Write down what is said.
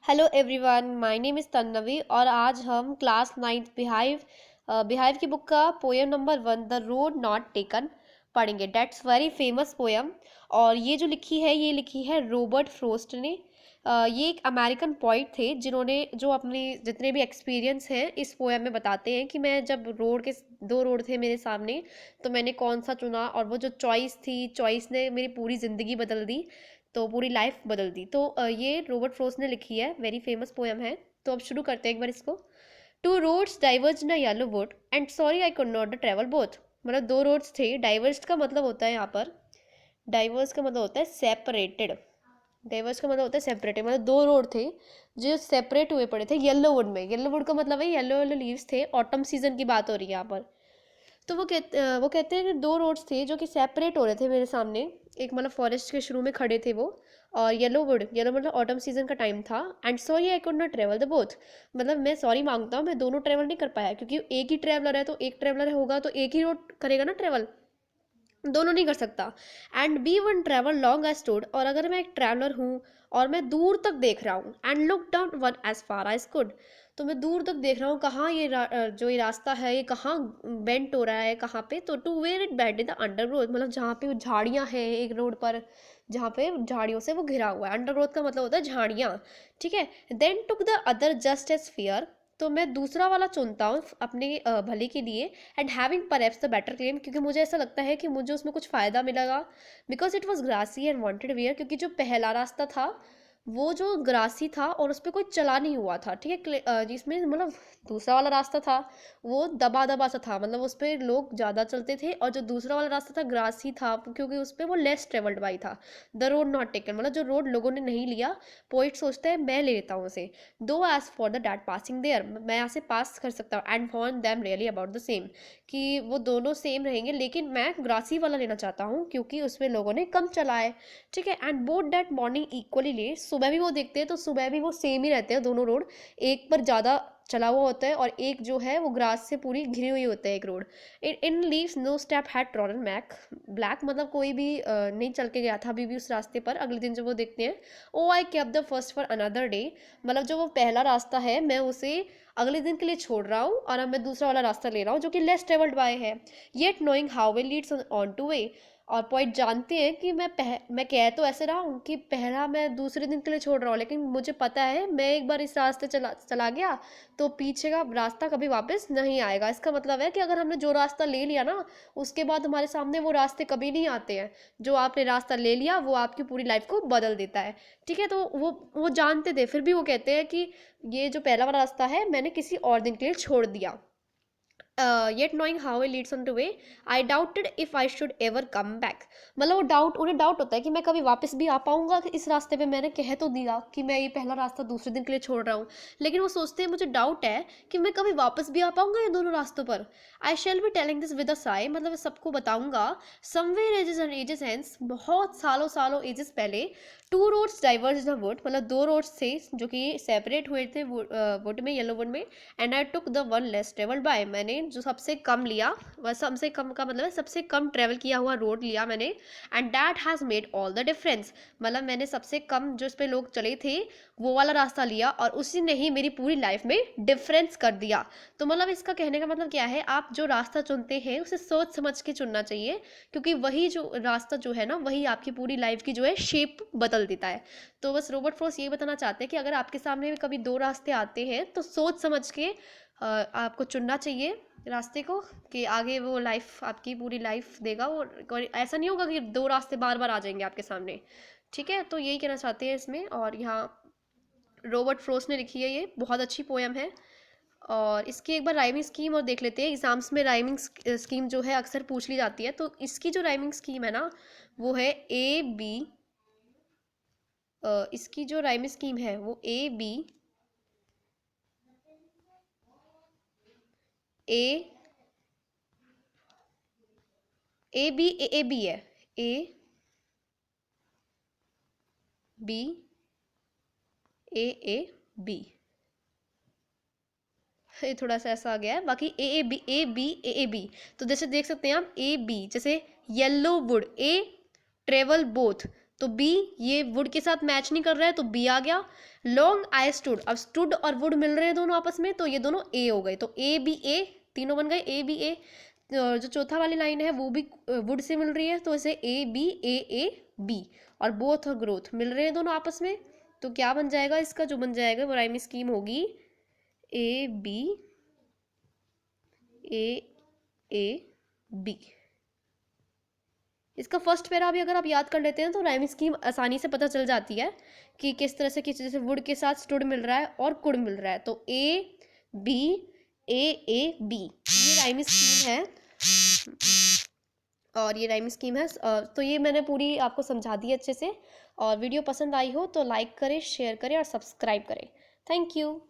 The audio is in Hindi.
Hello everyone, my name is Tannavi और आज हम क्लास नाइन्थ बिहाइव की बुक का poem number 1 the road not taken पढ़ेंगे। That's very famous poem. और ये लिखी है रॉबर्ट फ्रोस्ट ने। ये एक अमेरिकन पोइट थे जिन्होंने जो अपने जितने भी एक्सपीरियंस हैं इस पोएम में बताते हैं कि मैं जब दो रोड थे मेरे सामने तो मैंने कौन सा चुना, और वो जो चॉइस ने मेरी पूरी ज़िंदगी बदल दी, तो पूरी लाइफ बदल दी। तो ये रॉबर्ट फ्रोस्ट ने लिखी है, वेरी फेमस पोएम है। तो अब शुरू करते हैं एक बार इसको। Two roads diverge in yellow wood and sorry I could not travel both. मतलब दो रोड्स थे। डाइवर्स का मतलब होता है यहाँ पर, डाइवर्स का मतलब होता है सेपरेटेड। डाइवर्स का मतलब होता है सेपरेटेड, मतलब दो रोड थे जो सेपरेट हुए पड़े थे येलो वुड में। येलो वुड का मतलब है येलो येलो लीव्स थे, ऑटम सीजन की बात हो रही है यहाँ पर। तो वो कहते हैं कि दो रोड्स थे जो कि सेपरेट हो रहे थे मेरे सामने। एक मतलब फॉरेस्ट के शुरू में खड़े थे वो, और येलो मतलब ऑटम सीजन का टाइम था। And sorry I could not travel the both. मतलब मैं सॉरी मांगता हूँ, मैं दोनों ट्रेवल नहीं कर पाया, क्योंकि एक ही ट्रेवलर है तो एक ट्रेवलर होगा तो एक ही रोड करेगा ना ट्रेवल, दोनों नहीं कर सकता। And be one travel long I stood, और अगर मैं एक ट्रैवलर हूँ और मैं दूर तक देख रहा हूँ, and look down one as far as कुड, तो मैं दूर तक देख रहा हूँ कहाँ जो ये रास्ता है ये कहाँ बेंट हो रहा है, कहाँ पे। तो to where it bent in the undergrowth, मतलब जहाँ पे झाड़ियाँ हैं एक रोड पर, जहाँ पे झाड़ियों से वो घिरा हुआ है। अंडरग्रोथ का मतलब होता है झाड़ियाँ, ठीक है। Then took the other just as fair, तो मैं दूसरा वाला चुनता हूँ अपने भले के लिए। And having perhaps the better claim, क्योंकि मुझे ऐसा लगता है कि मुझे उसमें कुछ फ़ायदा मिलेगा। Because it was grassy and wanted wear, क्योंकि जो पहला रास्ता था वो जो ग्रासी था और उस पर कोई चला नहीं हुआ था, ठीक है। जिसमें मतलब दूसरा वाला रास्ता था वो दबा दबा सा था, मतलब उस पर लोग ज़्यादा चलते थे। और जो दूसरा वाला रास्ता था ग्रासी था, क्योंकि उस पर वो लेस ट्रेवल्ड बाई था। द रोड नॉट टेकन, मतलब जो रोड लोगों ने नहीं लिया, पोइट सोचता है मैं ले लेता हूँ उसे। Though as for the that passing there, मैं यहाँ से पास कर सकता हूँ। एंड वॉन्ट them really about the same, कि वो दोनों सेम रहेंगे, लेकिन मैं ग्रासी वाला लेना चाहता हूँ क्योंकि उसमें लोगों ने कम चला है, ठीक है। And both that morning equally ले, सुबह भी वो देखते हैं तो सुबह भी वो सेम ही रहते हैं दोनों रोड। एक पर ज़्यादा चला हुआ होता है और एक जो है वो ग्रास से पूरी घिरी हुई होता है एक road. In leaves no step had trodden back black, मतलब कोई भी नहीं चल के गया था अभी भी उस रास्ते पर। अगले दिन जब वो देखते हैं, oh I kept the first for another day, मतलब जो वो पहला रास्ता है मैं उसे अगले दिन के लिए छोड़ रहा हूँ और अब मैं दूसरा वाला रास्ता ले रहा हूँ जो कि लेस ट्रेवल्ड बाय है। Yet knowing how way Leeds on two way, और पॉइंट जानते हैं कि मैं कह तो ऐसे रहा हूँ कि पहला मैं दूसरे दिन के लिए छोड़ रहा हूँ, लेकिन मुझे पता है मैं एक बार इस रास्ते चला गया तो पीछे का रास्ता कभी वापस नहीं आएगा। इसका मतलब है कि अगर हमने जो रास्ता ले लिया ना, उसके बाद हमारे सामने वो रास्ते कभी नहीं आते हैं। जो आपने रास्ता ले लिया वो आपकी पूरी लाइफ को बदल देता है, ठीक है। तो वो जानते थे, फिर भी वो कहते हैं कि ये जो पहला वाला रास्ता है मैंने किसी और दिन के लिए छोड़ दिया। Yet knowing how it leads on two way I doubted if I should ever come back, मतलब उन्हें डाउट होता है कि मैं कभी वापस भी आ पाऊंगा इस रास्ते पे। मैंने कह तो दिया कि मैं ये पहला रास्ता दूसरे दिन के लिए छोड़ रहा हूँ, लेकिन वो सोचते हैं मुझे डाउट है कि मैं कभी वापस भी आ पाऊंगा ये दोनों रास्तों पर। I shall be telling this with a sigh, मतलब मैं सबको बताऊंगा somewhere ages and ages hence, बहुत सालों सालों एजेस पहले। Two roads diverge the wood, मतलब दो रोड्स थे जो कि सेपरेट हुए थे वुड में, येलो वुड में। And I took the one less travelled by, मैंने जो सबसे कम लिया, वह सबसे कम का मतलब है सबसे कम ट्रेवल किया हुआ रोड लिया मैंने। And that has made all the difference, मतलब मैंने सबसे कम जो इस पे लोग चले थे वो वाला रास्ता लिया और उसी ने ही मेरी पूरी लाइफ में डिफरेंस कर दिया। तो मतलब इसका कहने का मतलब क्या है, आप जो रास्ता चुनते हैं उसे सोच समझ के चुनना चाहिए, क्योंकि वही जो रास्ता जो है ना वही आपकी पूरी लाइफ की जो है शेप बदल देता है। तो बस रॉबर्ट फ्रॉस्ट ये बताना चाहते हैं कि अगर आपके सामने भी कभी दो रास्ते आते हैं तो सोच समझ के आपको चुनना चाहिए रास्ते को, कि आगे वो लाइफ आपकी पूरी लाइफ देगा। और ऐसा नहीं होगा कि दो रास्ते बार बार आ जाएंगे आपके सामने, ठीक है। तो यही कहना चाहते हैं इसमें। और यहाँ रॉबर्ट फ्रॉस्ट ने लिखी है, ये बहुत अच्छी पोएम है। और इसकी एक बार राइमिंग स्कीम और देख लेते हैं। एग्जाम्स में राइमिंग स्कीम जो है अक्सर पूछ ली जाती है, तो इसकी जो राइमिंग स्कीम है ना वो है ए बी। इसकी जो राइमिंग स्कीम है वो ए ए बी है। ए बी ए बी, ये थोड़ा सा ऐसा आ गया है, बाकी ए बी। तो जैसे देख सकते हैं आप ए बी, जैसे yellow would, A travel both, तो बी, ये वुड के साथ मैच नहीं कर रहा है तो बी आ गया। लॉन्ग आई स्टूड, अब स्टूड और वुड मिल रहे हैं दोनों आपस में, तो ये दोनों ए हो गए, तो ए बी ए, तीनों बन गए ए बी ए। जो चौथा वाली लाइन है वो भी वुड से मिल रही है, तो इसे ए बी, और बोथ और ग्रोथ मिल रहे हैं दोनों आपस में, तो क्या बन जाएगा इसका, जो बन जाएगा वो राइम स्कीम होगी ए बी ए बी। इसका फर्स्ट पैरा भी अगर आप याद कर लेते हैं तो राइम स्कीम आसानी से पता चल जाती है कि किस तरह से, किस जैसे वुड के साथ स्टूड मिल रहा है और कुड मिल रहा है, तो बी ए बी ये राइम स्कीम है। और ये राइम स्कीम है। तो ये मैंने पूरी आपको समझा दी अच्छे से। और वीडियो पसंद आई हो तो लाइक करें, शेयर करें और सब्सक्राइब करें। Thank you.